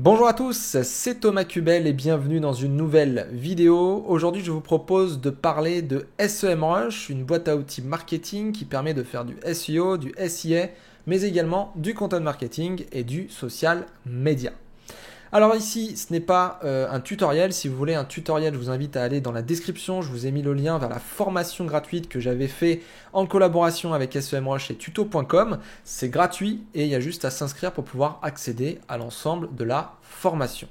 Bonjour à tous, c'est Thomas Cubel et bienvenue dans une nouvelle vidéo. Aujourd'hui, je vous propose de parler de SEMrush, une boîte à outils marketing qui permet de faire du SEO, du SIA, mais également du content marketing et du social media. Alors ici, ce n'est pas un tutoriel. Si vous voulez un tutoriel, je vous invite à aller dans la description. Je vous ai mis le lien vers la formation gratuite que j'avais fait en collaboration avec SEMrush et tuto.com. C'est gratuit et il y a juste à s'inscrire pour pouvoir accéder à l'ensemble de la formation.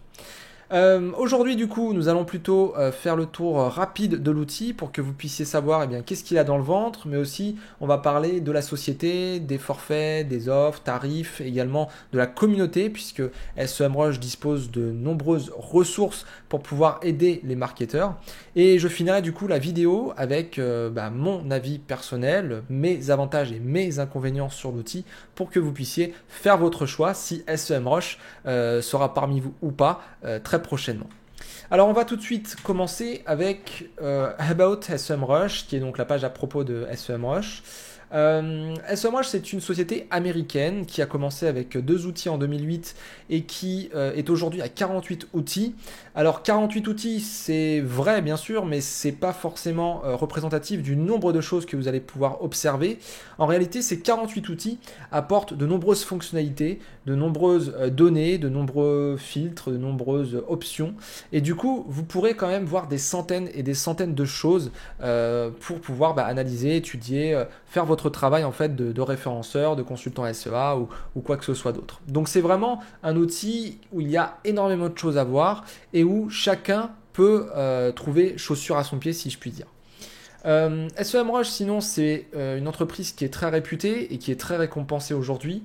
Aujourd'hui, du coup, nous allons plutôt faire le tour rapide de l'outil pour que vous puissiez savoir qu'est-ce qu'il a dans le ventre, mais aussi on va parler de la société, des forfaits, des offres, tarifs, également de la communauté, puisque SEMrush dispose de nombreuses ressources pour pouvoir aider les marketeurs. Et je finirai du coup la vidéo avec mon avis personnel, mes avantages et mes inconvénients sur l'outil pour que vous puissiez faire votre choix si SEMrush sera parmi vous ou pas très prochainement. Alors on va tout de suite commencer avec About SEMrush, qui est donc la page à propos de SEMrush. SEMrush, c'est une société américaine qui a commencé avec 2 outils en 2008 et qui est aujourd'hui à 48 outils. Alors 48 outils, c'est vrai bien sûr, mais c'est pas forcément représentatif du nombre de choses que vous allez pouvoir observer. En réalité, ces 48 outils apportent de nombreuses fonctionnalités, de nombreuses données, de nombreux filtres, de nombreuses options. Et du coup, vous pourrez quand même voir des centaines et des centaines de choses pour pouvoir analyser, étudier, faire votre travail en fait de référenceur, de consultant SEA ou quoi que ce soit d'autre. Donc c'est vraiment un outil où il y a énormément de choses à voir et où chacun peut trouver chaussure à son pied, si je puis dire. SEMrush, sinon, c'est une entreprise qui est très réputée et qui est très récompensée aujourd'hui.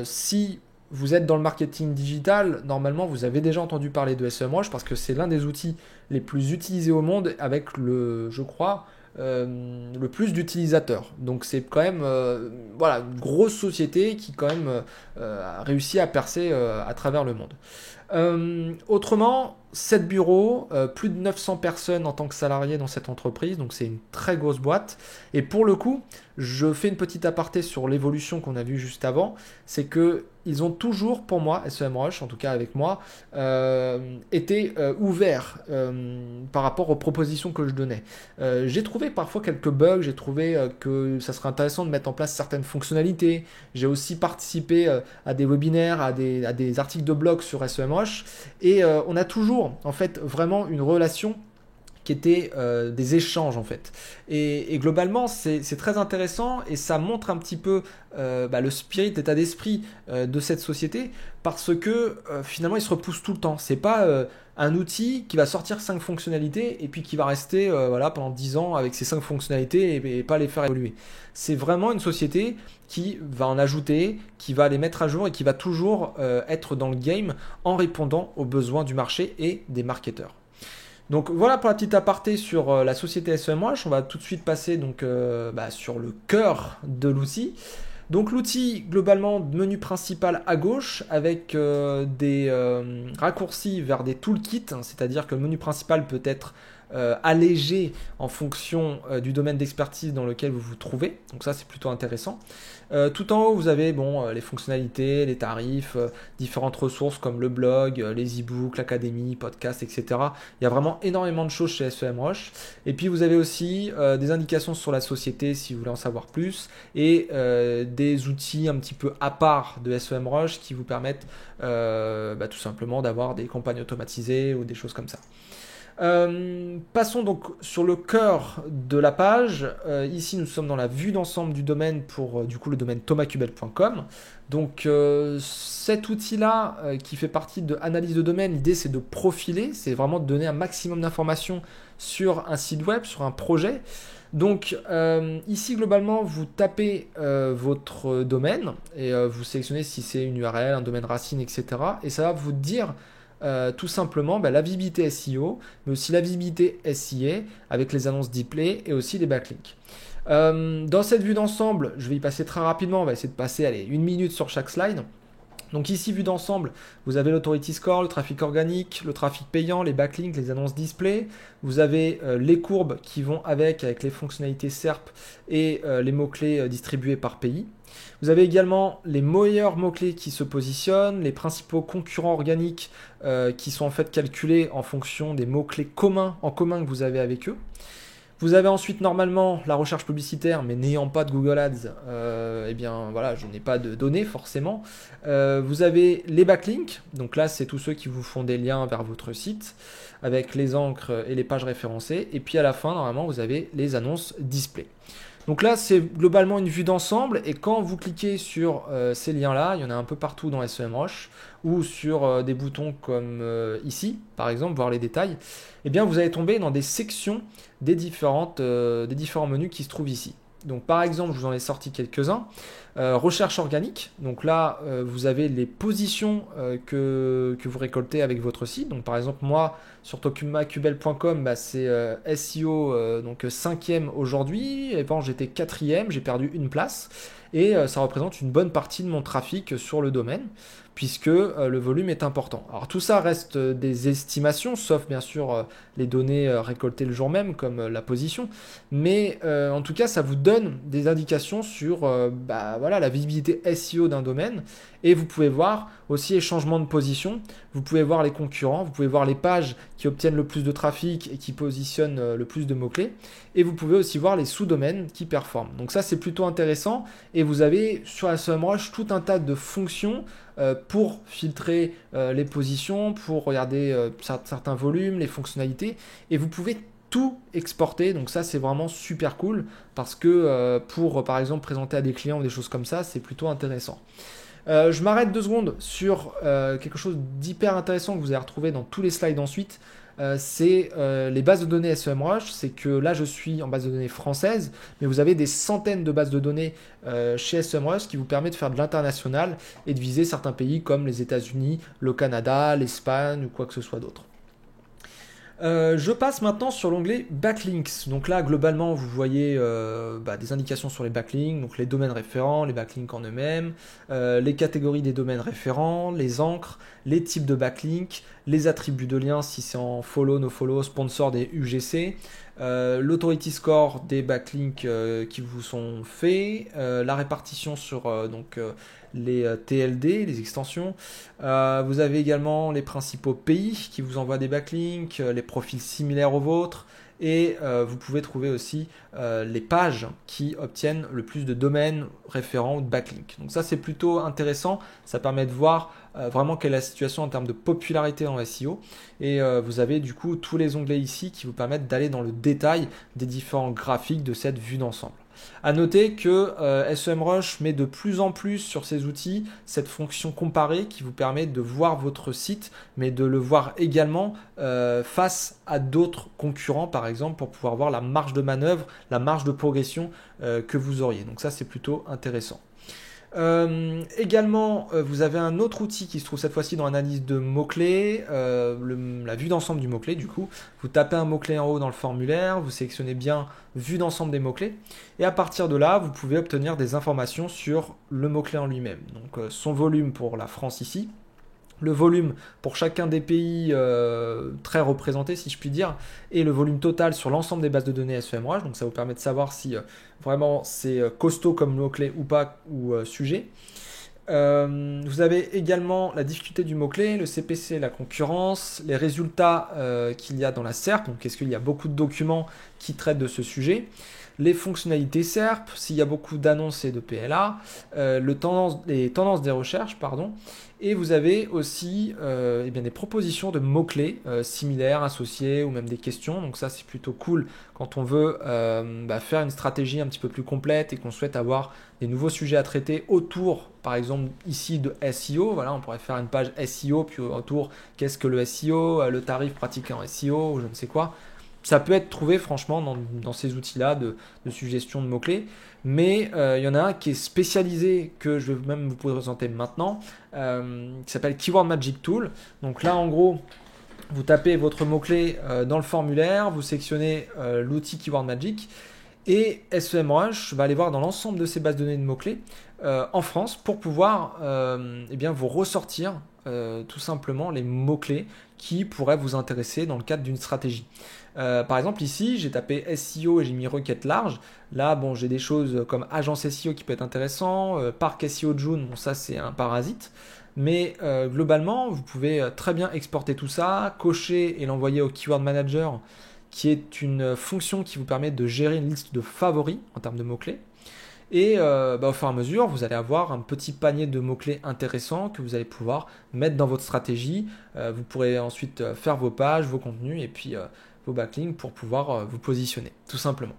Si vous êtes dans le marketing digital, normalement, vous avez déjà entendu parler de SEMrush parce que c'est l'un des outils les plus utilisés au monde avec je crois, le plus d'utilisateurs. Donc c'est quand même une grosse société qui quand même a réussi à percer à travers le monde. Autrement, 7 bureaux, plus de 900 personnes en tant que salariés dans cette entreprise, donc c'est une très grosse boîte. Et pour le coup, je fais une petite aparté sur l'évolution qu'on a vue juste avant, c'est que ils ont toujours, pour moi, SEMrush, en tout cas avec moi, été ouverts par rapport aux propositions que je donnais. J'ai trouvé parfois quelques bugs, j'ai trouvé que ça serait intéressant de mettre en place certaines fonctionnalités. J'ai aussi participé à des webinaires, à des articles de blog sur SEMrush, et on a toujours en fait vraiment une relation qui étaient des échanges en fait. Et globalement, c'est très intéressant et ça montre un petit peu le spirit, l'état d'esprit de cette société parce que finalement, ils se repoussent tout le temps. C'est pas un outil qui va sortir 5 fonctionnalités et puis qui va rester pendant 10 ans avec ces 5 fonctionnalités et pas les faire évoluer. C'est vraiment une société qui va en ajouter, qui va les mettre à jour et qui va toujours être dans le game en répondant aux besoins du marché et des marketeurs. Donc voilà pour la petite aparté sur la société SEMrush. On va tout de suite passer sur le cœur de l'outil. Donc l'outil, globalement, menu principal à gauche avec des raccourcis vers des toolkits, c'est-à-dire que le menu principal peut être allégé en fonction du domaine d'expertise dans lequel vous vous trouvez. Donc ça, c'est plutôt intéressant. Tout en haut, vous avez les fonctionnalités, les tarifs, différentes ressources comme le blog, les e-books, l'académie, podcast, etc. Il y a vraiment énormément de choses chez SEMrush. Et puis, vous avez aussi des indications sur la société si vous voulez en savoir plus et des outils un petit peu à part de SEMrush qui vous permettent tout simplement d'avoir des campagnes automatisées ou des choses comme ça. Passons donc sur le cœur de la page. Ici, nous sommes dans la vue d'ensemble du domaine pour du coup le domaine thomascubel.com. Donc cet outil-là qui fait partie de analyse de domaine, l'idée c'est de profiler, c'est vraiment de donner un maximum d'informations sur un site web, sur un projet. Donc ici globalement vous tapez votre domaine et vous sélectionnez si c'est une URL, un domaine racine, etc. Et ça va vous dire tout simplement la visibilité SEO, mais aussi la visibilité SIA avec les annonces display et aussi les backlinks. Dans cette vue d'ensemble, je vais y passer très rapidement, on va essayer de passer 1 minute sur chaque slide. Donc ici, vue d'ensemble, vous avez l'authority score, le trafic organique, le trafic payant, les backlinks, les annonces display. Vous avez les courbes qui vont avec les fonctionnalités SERP et les mots-clés distribués par pays. Vous avez également les meilleurs mots-clés qui se positionnent, les principaux concurrents organiques qui sont en fait calculés en fonction des mots-clés en commun que vous avez avec eux. Vous avez ensuite normalement la recherche publicitaire, mais n'ayant pas de Google Ads, eh bien voilà, je n'ai pas de données forcément. Vous avez les backlinks, donc là c'est tous ceux qui vous font des liens vers votre site, avec les encres et les pages référencées. Et puis à la fin, normalement, vous avez les annonces display. Donc là, c'est globalement une vue d'ensemble et quand vous cliquez sur ces liens-là, il y en a un peu partout dans SEMrush ou sur des boutons comme ici, par exemple, voir les détails, eh bien vous allez tomber dans des sections des différents menus qui se trouvent ici. Donc par exemple, je vous en ai sorti quelques-uns. Recherche organique, donc là vous avez les positions que vous récoltez avec votre site. Donc par exemple moi sur tomacubel.com c'est SEO donc 5e aujourd'hui, et avant j'étais 4e, j'ai perdu une place et ça représente une bonne partie de mon trafic sur le domaine puisque le volume est important. Alors tout ça reste des estimations, sauf bien sûr les données récoltées le jour même comme la position, mais en tout cas ça vous donne des indications sur voilà, la visibilité SEO d'un domaine et vous pouvez voir aussi les changements de position, vous pouvez voir les concurrents, vous pouvez voir les pages qui obtiennent le plus de trafic et qui positionnent le plus de mots-clés et vous pouvez aussi voir les sous-domaines qui performent. Donc ça c'est plutôt intéressant et vous avez sur SEMrush tout un tas de fonctions pour filtrer les positions, pour regarder certains volumes, les fonctionnalités et vous pouvez tout exporter, donc ça c'est vraiment super cool parce que pour par exemple présenter à des clients ou des choses comme ça, c'est plutôt intéressant. Je m'arrête 2 secondes sur quelque chose d'hyper intéressant que vous allez retrouver dans tous les slides ensuite. C'est les bases de données SEMrush. C'est que là je suis en base de données française, mais vous avez des centaines de bases de données chez SEMrush qui vous permet de faire de l'international et de viser certains pays comme les États-Unis, le Canada, l'Espagne ou quoi que ce soit d'autre. Je passe maintenant sur l'onglet Backlinks. Donc là, globalement, vous voyez des indications sur les backlinks, donc les domaines référents, les backlinks en eux-mêmes, les catégories des domaines référents, les encres, les types de backlinks, les attributs de liens si c'est en follow, no follow, sponsor des UGC, l'authority score des backlinks qui vous sont faits, la répartition sur les TLD, les extensions. Vous avez également les principaux pays qui vous envoient des backlinks, les profils similaires aux vôtres et vous pouvez trouver aussi les pages qui obtiennent le plus de domaines référents ou de backlinks. Donc ça c'est plutôt intéressant, ça permet de voir vraiment quelle est la situation en termes de popularité en SEO et vous avez du coup tous les onglets ici qui vous permettent d'aller dans le détail des différents graphiques de cette vue d'ensemble. À noter que SEMrush met de plus en plus sur ses outils cette fonction comparée qui vous permet de voir votre site, mais de le voir également face à d'autres concurrents, par exemple, pour pouvoir voir la marge de manœuvre, la marge de progression que vous auriez. Donc ça, c'est plutôt intéressant. Également, vous avez un autre outil qui se trouve cette fois-ci dans l'analyse de mots-clés, la vue d'ensemble du mot-clé. Du coup, vous tapez un mot-clé en haut dans le formulaire, vous sélectionnez bien vue d'ensemble des mots-clés, et à partir de là, vous pouvez obtenir des informations sur le mot-clé en lui-même. Donc, son volume pour la France ici, le volume pour chacun des pays très représentés, si je puis dire, et le volume total sur l'ensemble des bases de données SEMrush. Donc ça vous permet de savoir si vraiment c'est costaud comme mot-clé ou pas, ou sujet. Vous avez également la difficulté du mot-clé, le CPC, la concurrence, les résultats qu'il y a dans la SERP, donc est-ce qu'il y a beaucoup de documents qui traitent de ce sujet, les fonctionnalités SERP, s'il y a beaucoup d'annonces et de PLA, les tendances des recherches, et vous avez aussi des propositions de mots-clés similaires, associés ou même des questions. Donc ça c'est plutôt cool quand on veut faire une stratégie un petit peu plus complète et qu'on souhaite avoir des nouveaux sujets à traiter autour, par exemple ici de SEO. Voilà, on pourrait faire une page SEO, puis autour qu'est-ce que le SEO, le tarif pratiqué en SEO ou je ne sais quoi. Ça peut être trouvé franchement dans ces outils-là de suggestion de mots-clés, mais il y en a un qui est spécialisé, que je vais même vous présenter maintenant, qui s'appelle Keyword Magic Tool. Donc là en gros, vous tapez votre mot-clé dans le formulaire, vous sélectionnez l'outil Keyword Magic, et SEMrush va aller voir dans l'ensemble de ces bases de données de mots-clés en France pour pouvoir eh bien, vous ressortir tout simplement les mots-clés qui pourraient vous intéresser dans le cadre d'une stratégie. Par exemple, ici, j'ai tapé SEO et j'ai mis requête large. Là, bon, j'ai des choses comme agence SEO qui peut être intéressant, parc SEO de Joon, bon, ça c'est un parasite. Mais globalement, vous pouvez très bien exporter tout ça, cocher et l'envoyer au Keyword Manager, qui est une fonction qui vous permet de gérer une liste de favoris en termes de mots-clés. Et au fur et à mesure, vous allez avoir un petit panier de mots-clés intéressants que vous allez pouvoir mettre dans votre stratégie. Vous pourrez ensuite faire vos pages, vos contenus et puis vos backlinks pour pouvoir vous positionner, tout simplement.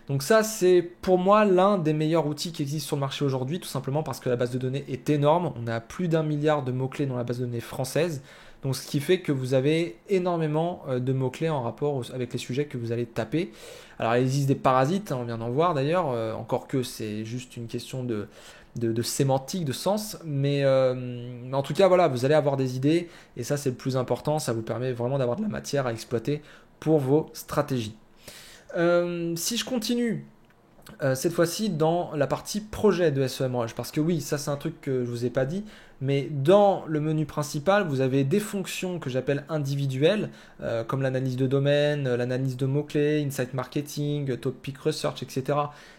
Donc ça, c'est pour moi l'un des meilleurs outils qui existent sur le marché aujourd'hui, tout simplement parce que la base de données est énorme. On a plus d'1 milliard de mots-clés dans la base de données française. Donc ce qui fait que vous avez énormément de mots-clés en rapport avec les sujets que vous allez taper. Alors il existe des parasites, hein, on vient d'en voir d'ailleurs, encore que c'est juste une question de sémantique, de sens. Mais en tout cas, voilà, vous allez avoir des idées et ça c'est le plus important. Ça vous permet vraiment d'avoir de la matière à exploiter pour vos stratégies. Si je continue cette fois-ci dans la partie projet de SEMrush, parce que oui, ça c'est un truc que je vous ai pas dit, mais dans le menu principal, vous avez des fonctions que j'appelle individuelles, comme l'analyse de domaine, l'analyse de mots-clés, insight marketing, topic research, etc.,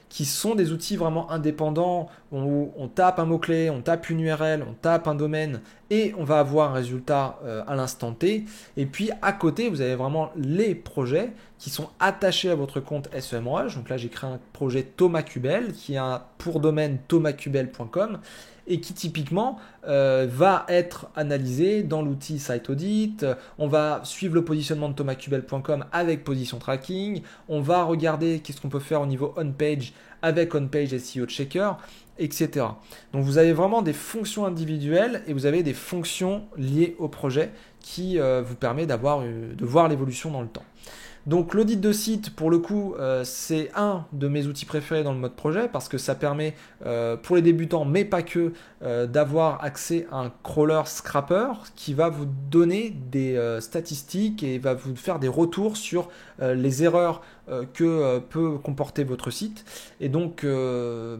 qui sont des outils vraiment indépendants où on tape un mot-clé, on tape une URL, on tape un domaine et on va avoir un résultat à l'instant T. Et puis à côté, vous avez vraiment les projets qui sont attachés à votre compte SEMrush. Donc là, j'ai créé un projet Thomas Cubel qui a pour domaine thomascubel.com et qui typiquement va être analysé dans l'outil Site Audit. On va suivre le positionnement de thomascubel.com avec position tracking. On va regarder qu'est-ce qu'on peut faire au niveau on-page avec on-page SEO checker, etc. Donc vous avez vraiment des fonctions individuelles et vous avez des fonctions liées au projet qui vous permet de voir l'évolution dans le temps. Donc l'audit de site, pour le coup, c'est un de mes outils préférés dans le mode projet parce que ça permet pour les débutants, mais pas que, d'avoir accès à un crawler scrapper qui va vous donner des statistiques et va vous faire des retours sur les erreurs que peut comporter votre site. Et donc,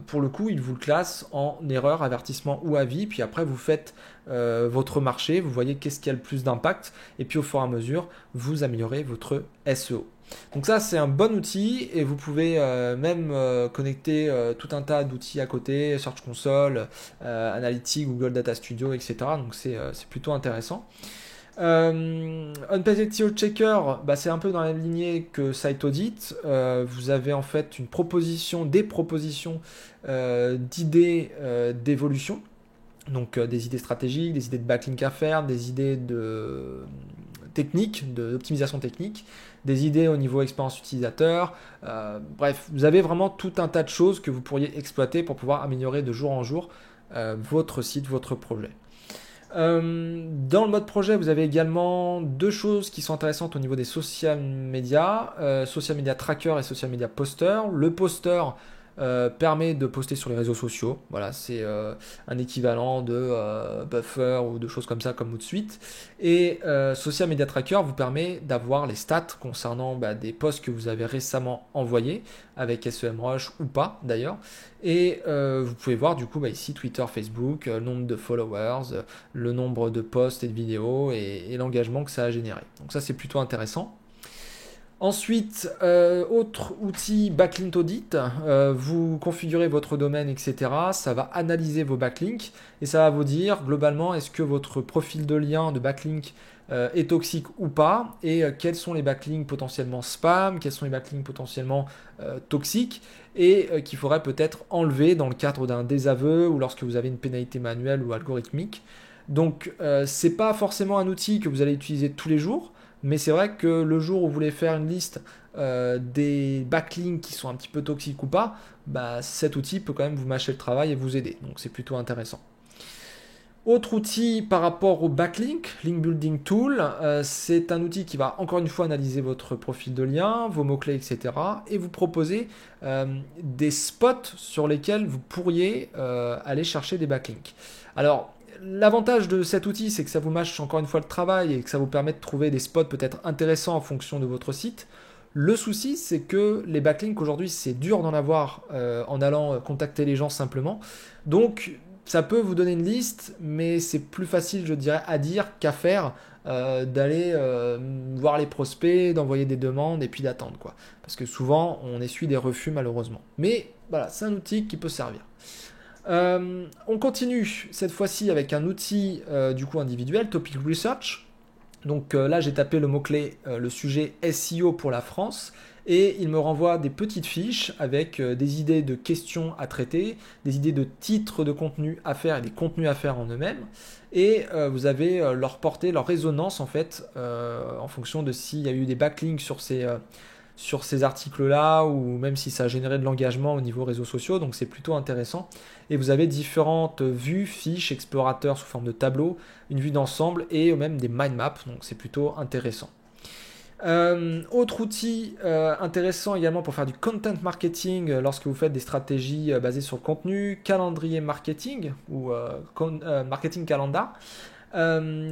pour le coup, il vous le classe en erreur, avertissement ou avis. Puis après, vous faites votre marché, vous voyez qu'est-ce qui a le plus d'impact. Et puis, au fur et à mesure, vous améliorez votre SEO. Donc ça, c'est un bon outil et vous pouvez même connecter tout un tas d'outils à côté, Search Console, Analytics, Google Data Studio, etc. Donc c'est plutôt intéressant. On-page SEO Checker, c'est un peu dans la lignée que Site Audit. Vous avez en fait des propositions d'idées d'évolution. Donc des idées stratégiques, des idées de backlink à faire, des idées d'optimisation technique, des idées au niveau expérience utilisateur. Bref, vous avez vraiment tout un tas de choses que vous pourriez exploiter pour pouvoir améliorer de jour en jour votre site, votre projet. Dans le mode projet, vous avez également deux choses qui sont intéressantes au niveau des social media tracker et social media poster. Le poster permet de poster sur les réseaux sociaux. Voilà, c'est un équivalent de Buffer ou de choses comme ça comme Hootsuite. Et Social Media Tracker vous permet d'avoir les stats concernant des posts que vous avez récemment envoyés avec SEMrush ou pas d'ailleurs. Et vous pouvez voir du coup ici Twitter, Facebook, le nombre de followers, le nombre de posts et de vidéos et l'engagement que ça a généré. Donc ça c'est plutôt intéressant. Ensuite, autre outil Backlink Audit, vous configurez votre domaine, etc. Ça va analyser vos backlinks et ça va vous dire globalement est-ce que votre profil de lien de backlink est toxique ou pas et quels sont les backlinks potentiellement spam, quels sont les backlinks potentiellement toxiques et qu'il faudrait peut-être enlever dans le cadre d'un désaveu ou lorsque vous avez une pénalité manuelle ou algorithmique. Donc, c'est pas forcément un outil que vous allez utiliser tous les jours. Mais c'est vrai que le jour où vous voulez faire une liste des backlinks qui sont un petit peu toxiques ou pas, cet outil peut quand même vous mâcher le travail et vous aider. Donc c'est plutôt intéressant. Autre outil par rapport au backlink, Link Building Tool, c'est un outil qui va encore une fois analyser votre profil de lien, vos mots-clés, etc. et vous proposer des spots sur lesquels vous pourriez aller chercher des backlinks. Alors, l'avantage de cet outil, c'est que ça vous mâche encore une fois le travail et que ça vous permet de trouver des spots peut-être intéressants en fonction de votre site. Le souci, c'est que les backlinks aujourd'hui, c'est dur d'en avoir en allant contacter les gens simplement. Donc, ça peut vous donner une liste, mais c'est plus facile, je dirais, à dire qu'à faire, d'aller voir les prospects, d'envoyer des demandes et puis d'attendre, quoi. Parce que souvent, on essuie des refus malheureusement. Mais voilà, c'est un outil qui peut servir. On continue cette fois-ci avec un outil du coup individuel, Topic Research. Donc là, j'ai tapé le mot-clé, le sujet SEO pour la France, et il me renvoie des petites fiches avec des idées de questions à traiter, des idées de titres de contenu à faire et des contenus à faire en eux-mêmes. Et vous avez leur portée, leur résonance en fait, en fonction de s'il y a eu des backlinks sur ces articles-là, ou même si ça a généré de l'engagement au niveau réseaux sociaux, donc c'est plutôt intéressant. Et vous avez différentes vues, fiches, explorateurs sous forme de tableau, une vue d'ensemble et même des mind maps, donc c'est plutôt intéressant. Autre outil intéressant également pour faire du content marketing lorsque vous faites des stratégies basées sur le contenu, calendrier marketing ou marketing calendar.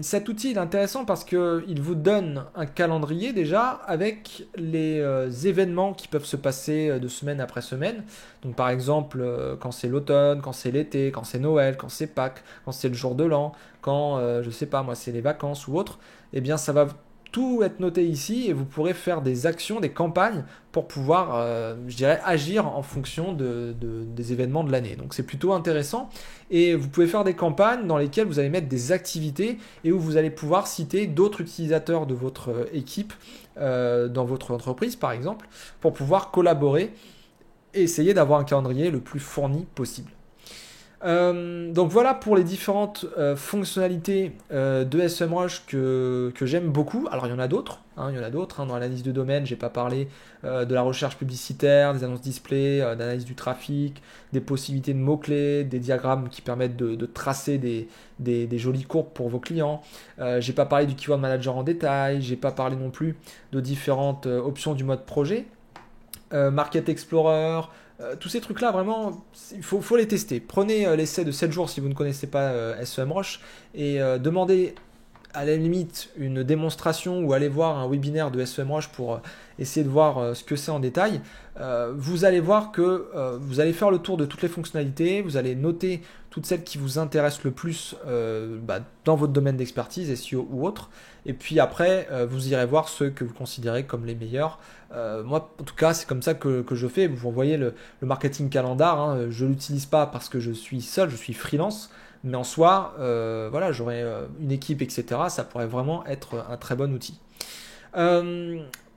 Cet outil est intéressant parce qu'il vous donne un calendrier déjà avec les événements qui peuvent se passer de semaine après semaine. Donc par exemple quand c'est l'automne, quand c'est l'été, quand c'est Noël, quand c'est Pâques, quand c'est le jour de l'an, quand je sais pas moi c'est les vacances ou autre, eh bien ça va tout être noté ici et vous pourrez faire des actions, des campagnes pour pouvoir, je dirais, agir en fonction des événements de l'année. Donc c'est plutôt intéressant et vous pouvez faire des campagnes dans lesquelles vous allez mettre des activités et où vous allez pouvoir citer d'autres utilisateurs de votre équipe dans votre entreprise par exemple pour pouvoir collaborer et essayer d'avoir un calendrier le plus fourni possible. Donc voilà pour les différentes fonctionnalités de SEMrush que j'aime beaucoup. Alors il y en a d'autres, hein, Dans l'analyse de domaine, j'ai pas parlé de la recherche publicitaire, des annonces display, d'analyse du trafic, des possibilités de mots-clés, des diagrammes qui permettent de tracer des jolies courbes pour vos clients. J'ai pas parlé du Keyword Manager en détail, j'ai pas parlé non plus de différentes options du mode projet. Market Explorer, tous ces trucs-là, vraiment, il faut les tester. Prenez l'essai de 7 jours si vous ne connaissez pas SEMrush et demandez à la limite une démonstration ou allez voir un webinaire de SEMrush pour essayer de voir ce que c'est en détail. Vous allez voir que vous allez faire le tour de toutes les fonctionnalités, vous allez noter toutes celles qui vous intéressent le plus dans votre domaine d'expertise, SEO ou autre. Et puis après, vous irez voir ceux que vous considérez comme les meilleurs. Moi, en tout cas, c'est comme ça que je fais. Vous voyez le marketing calendar, hein, je ne l'utilise pas parce que je suis seul, je suis freelance. Mais en soi, voilà, j'aurais une équipe, etc. Ça pourrait vraiment être un très bon outil.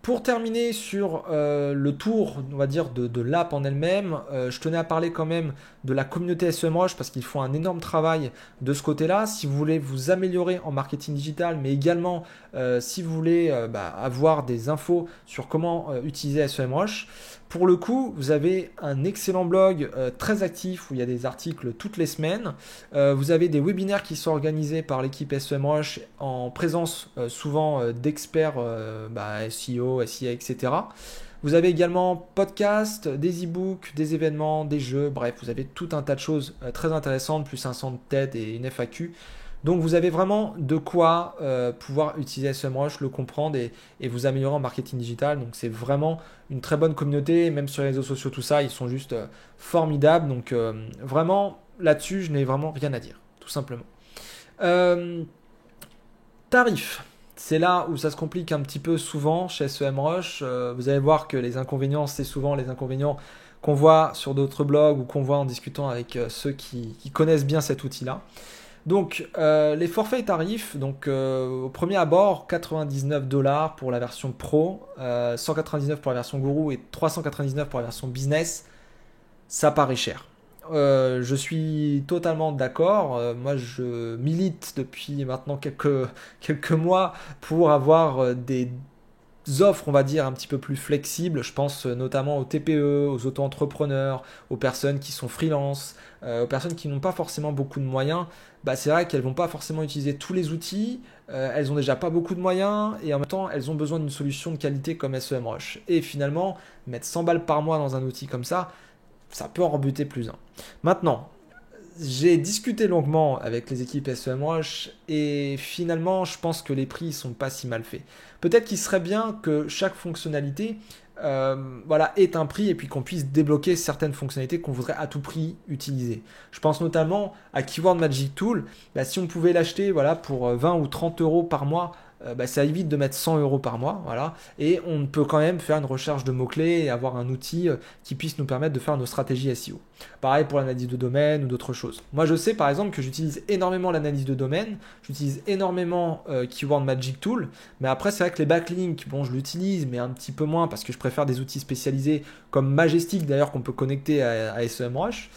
Pour terminer sur le tour, on va dire, de l'app en elle-même, je tenais à parler quand même de la communauté SEMrush parce qu'ils font un énorme travail de ce côté-là. Si vous voulez vous améliorer en marketing digital, mais également si vous voulez avoir des infos sur comment utiliser SEMrush, pour le coup, vous avez un excellent blog très actif où il y a des articles toutes les semaines. Vous avez des webinaires qui sont organisés par l'équipe SEMrush en présence souvent d'experts SEO, SIA, etc. Vous avez également podcast, des e-books, des événements, des jeux, bref, vous avez tout un tas de choses très intéressantes, plus un centre de tête et une FAQ. Donc vous avez vraiment de quoi pouvoir utiliser SEMrush, le comprendre et vous améliorer en marketing digital. Donc c'est vraiment une très bonne communauté, même sur les réseaux sociaux, tout ça, ils sont juste formidables. Donc vraiment là-dessus, je n'ai vraiment rien à dire, tout simplement. Tarif. C'est là où ça se complique un petit peu souvent chez SEMrush. Vous allez voir que les inconvénients, c'est souvent les inconvénients qu'on voit sur d'autres blogs ou qu'on voit en discutant avec ceux qui connaissent bien cet outil-là. Donc les forfaits et tarifs, donc au premier abord, 99$ pour la version Pro, 199$ pour la version Guru et 399$ pour la version Business, ça paraît cher. Je suis totalement d'accord. Moi, je milite depuis maintenant quelques mois pour avoir des offres, on va dire, un petit peu plus flexibles. Je pense notamment aux TPE, aux auto-entrepreneurs, aux personnes qui sont freelance, aux personnes qui n'ont pas forcément beaucoup de moyens. C'est vrai qu'elles vont pas forcément utiliser tous les outils, elles ont déjà pas beaucoup de moyens et en même temps elles ont besoin d'une solution de qualité comme SEMrush. Et finalement, mettre 100 balles par mois dans un outil comme ça peut en rebuter plus un. Maintenant, j'ai discuté longuement avec les équipes SEMrush et finalement, je pense que les prix ne sont pas si mal faits. Peut-être qu'il serait bien que chaque fonctionnalité voilà, ait un prix et puis qu'on puisse débloquer certaines fonctionnalités qu'on voudrait à tout prix utiliser. Je pense notamment à Keyword Magic Tool. Bah, si on pouvait l'acheter voilà, pour 20 ou 30 euros par mois, bah, ça évite de mettre 100 euros par mois. Voilà, et on peut quand même faire une recherche de mots-clés et avoir un outil qui puisse nous permettre de faire nos stratégies SEO. Pareil pour l'analyse de domaine ou d'autres choses. Moi, je sais par exemple que j'utilise énormément l'analyse de domaine, j'utilise énormément Keyword Magic Tool, mais après, c'est vrai que les backlinks, bon, je l'utilise, mais un petit peu moins parce que je préfère des outils spécialisés comme Majestic d'ailleurs qu'on peut connecter à SEMrush.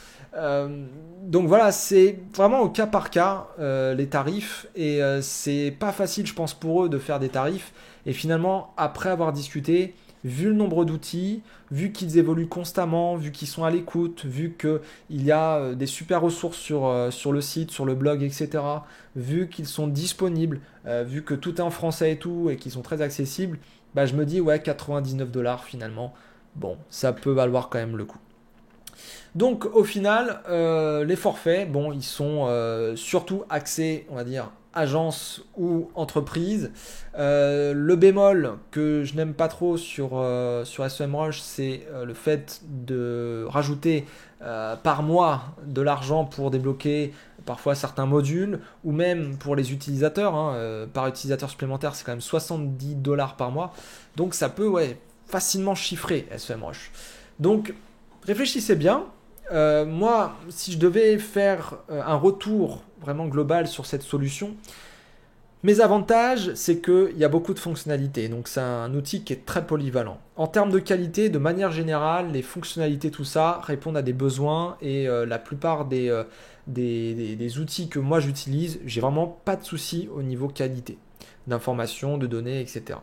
Donc voilà, c'est vraiment au cas par cas les tarifs et c'est pas facile, je pense, pour eux de faire des tarifs. Et finalement, après avoir discuté, vu le nombre d'outils, vu qu'ils évoluent constamment, vu qu'ils sont à l'écoute, vu qu'il y a des super ressources sur le site, sur le blog, etc., vu qu'ils sont disponibles, vu que tout est en français et tout, et qu'ils sont très accessibles, bah, je me dis, ouais, 99 $ finalement, bon, ça peut valoir quand même le coup. Donc au final, les forfaits, bon, ils sont surtout axés, on va dire, agence ou entreprise. Le bémol que je n'aime pas trop sur SEMrush, c'est le fait de rajouter par mois de l'argent pour débloquer parfois certains modules, ou même pour les utilisateurs, hein, par utilisateur supplémentaire, c'est quand même 70 $ par mois. Donc ça peut ouais, facilement chiffrer SEMrush. Donc réfléchissez bien. Moi, si je devais faire un retour vraiment global sur cette solution, mes avantages, c'est qu'il y a beaucoup de fonctionnalités. Donc, c'est un outil qui est très polyvalent. En termes de qualité, de manière générale, les fonctionnalités, tout ça, répondent à des besoins et la plupart des outils que moi j'utilise, j'ai vraiment pas de soucis au niveau qualité d'information, de données, etc.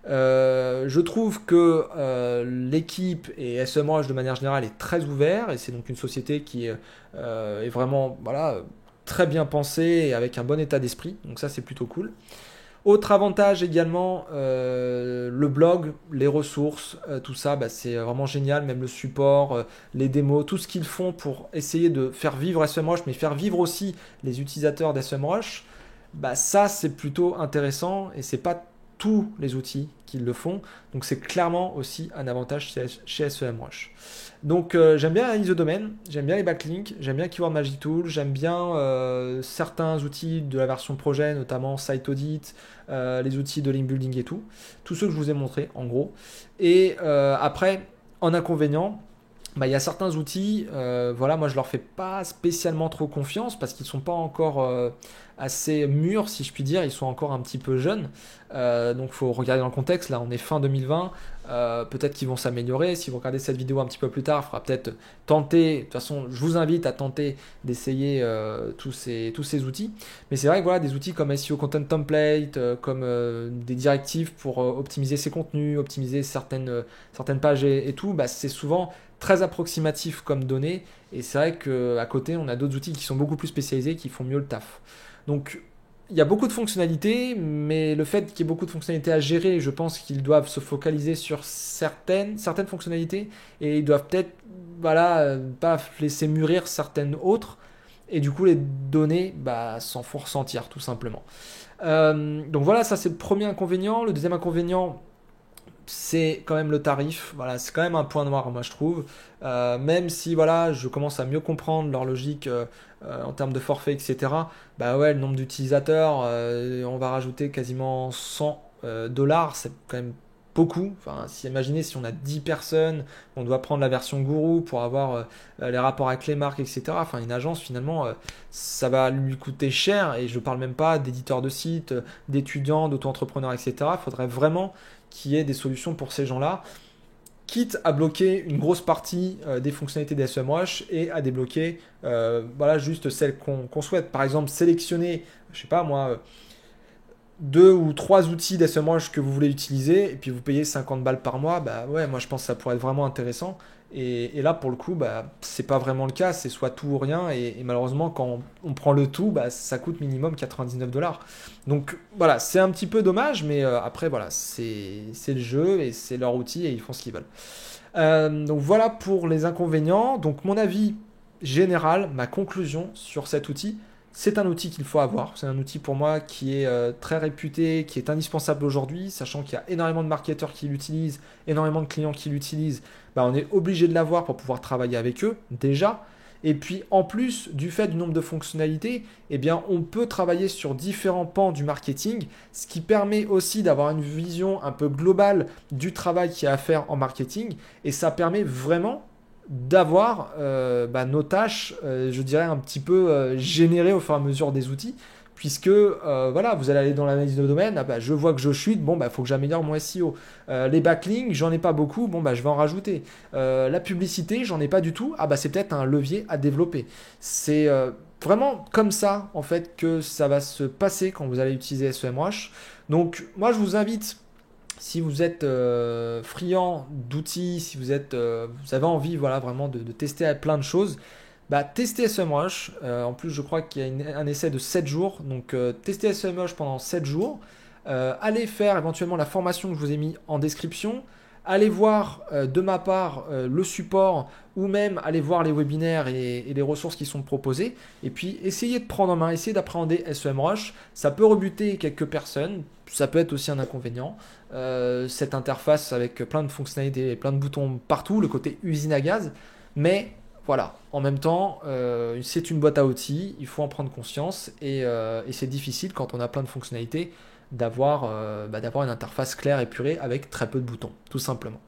Je trouve que l'équipe et SEMrush de manière générale est très ouvert et c'est donc une société qui est vraiment voilà, très bien pensée et avec un bon état d'esprit. Donc ça c'est plutôt cool. Autre avantage également, le blog, les ressources, tout ça, bah, c'est vraiment génial, même le support, les démos, tout ce qu'ils font pour essayer de faire vivre SEMrush, mais faire vivre aussi les utilisateurs d'SEMrush, bah, ça c'est plutôt intéressant et c'est pas tous les outils qui le font. Donc c'est clairement aussi un avantage chez SEMrush. Donc j'aime bien l'analyse de domaine, j'aime bien les backlinks, j'aime bien Keyword Magic Tool, j'aime bien certains outils de la version projet, notamment Site Audit, les outils de link building et tout. Tous ceux que je vous ai montrés en gros. Et après, en inconvénient, bah, il y a certains outils, voilà, moi je leur fais pas spécialement trop confiance parce qu'ils sont pas encore assez mûrs, si je puis dire, ils sont encore un petit peu jeunes. Donc il faut regarder dans le contexte, là on est fin 2020, peut-être qu'ils vont s'améliorer. Si vous regardez cette vidéo un petit peu plus tard, il faudra peut-être tenter, de toute façon je vous invite à tenter d'essayer tous ces outils. Mais c'est vrai que voilà, des outils comme SEO Content Template, comme des directives pour optimiser ses contenus, optimiser certaines pages et tout, bah, c'est souvent très approximatif comme données et c'est vrai qu'à côté on a d'autres outils qui sont beaucoup plus spécialisés qui font mieux le taf. Donc il y a beaucoup de fonctionnalités, mais le fait qu'il y ait beaucoup de fonctionnalités à gérer, je pense qu'ils doivent se focaliser sur certaines fonctionnalités et ils doivent peut-être voilà, pas laisser mûrir certaines autres et du coup les données bah, s'en font ressentir tout simplement. Donc voilà, ça c'est le premier inconvénient. Le deuxième inconvénient, c'est quand même le tarif. Voilà, c'est quand même un point noir, moi je trouve. Même si voilà, je commence à mieux comprendre leur logique en termes de forfait, etc. Bah ouais, le nombre d'utilisateurs, on va rajouter quasiment 100 $, c'est quand même beaucoup. Enfin, imaginez si on a 10 personnes, on doit prendre la version gourou pour avoir les rapports avec les marques, etc. Enfin, une agence finalement, ça va lui coûter cher et je ne parle même pas d'éditeurs de sites, d'étudiants, d'auto-entrepreneurs, etc. Il faudrait vraiment qu'il y ait des solutions pour ces gens-là, quitte à bloquer une grosse partie des fonctionnalités des SEMrush et à débloquer voilà, juste celles qu'on souhaite. Par exemple, sélectionner, je sais pas moi, 2 ou 3 outils d'SEMrush que vous voulez utiliser et puis vous payez 50 balles par mois, bah ouais, moi je pense que ça pourrait être vraiment intéressant. Et là, pour le coup, bah, c'est pas vraiment le cas, c'est soit tout ou rien. Et malheureusement, quand on prend le tout, bah, ça coûte minimum 99 $. Donc voilà, c'est un petit peu dommage, mais après, voilà, c'est le jeu et c'est leur outil et ils font ce qu'ils veulent. Donc voilà pour les inconvénients. Donc mon avis, générale, ma conclusion sur cet outil, c'est un outil qu'il faut avoir. C'est un outil pour moi qui est très réputé, qui est indispensable aujourd'hui, sachant qu'il y a énormément de marketeurs qui l'utilisent, énormément de clients qui l'utilisent. Bah, on est obligé de l'avoir pour pouvoir travailler avec eux, déjà. Et puis en plus du fait du nombre de fonctionnalités, eh bien, on peut travailler sur différents pans du marketing, ce qui permet aussi d'avoir une vision un peu globale du travail qu'il y a à faire en marketing. Et ça permet vraiment d'avoir nos tâches, je dirais, un petit peu générées au fur et à mesure des outils. Puisque voilà, vous allez aller dans l'analyse de domaine, je vois que je chute, bon, faut que j'améliore mon SEO. Les backlinks, j'en ai pas beaucoup, bon, je vais en rajouter. La publicité, j'en ai pas du tout, c'est peut-être un levier à développer. C'est vraiment comme ça, en fait, que ça va se passer quand vous allez utiliser SEMrush. Donc, moi, je vous invite, si vous êtes friand d'outils, si vous avez envie, voilà, vraiment de tester plein de choses, testez SEMrush. En plus, je crois qu'il y a un essai de 7 jours. Donc, testez SEMrush pendant 7 jours. Allez faire éventuellement la formation que je vous ai mis en description. Allez voir de ma part le support ou même allez voir les webinaires et les ressources qui sont proposées. Et puis, essayez de prendre en main, essayez d'appréhender SEMrush. Ça peut rebuter quelques personnes. Ça peut être aussi un inconvénient. Cette interface avec plein de fonctionnalités et plein de boutons partout, le côté usine à gaz. Mais voilà, en même temps, c'est une boîte à outils, il faut en prendre conscience et c'est difficile quand on a plein de fonctionnalités d'avoir une interface claire et épurée avec très peu de boutons, tout simplement.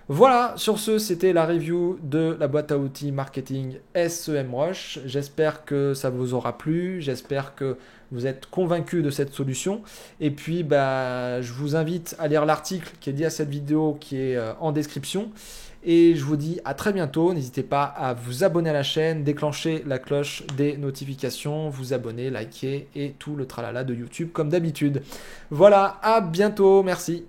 Voilà, sur ce, c'était la review de la boîte à outils marketing SEMrush. J'espère que ça vous aura plu, j'espère que vous êtes convaincus de cette solution. Et puis, je vous invite à lire l'article qui est lié à cette vidéo qui est en description. Et je vous dis à très bientôt. N'hésitez pas à vous abonner à la chaîne, déclencher la cloche des notifications, vous abonner, liker et tout le tralala de YouTube comme d'habitude. Voilà, à bientôt. Merci.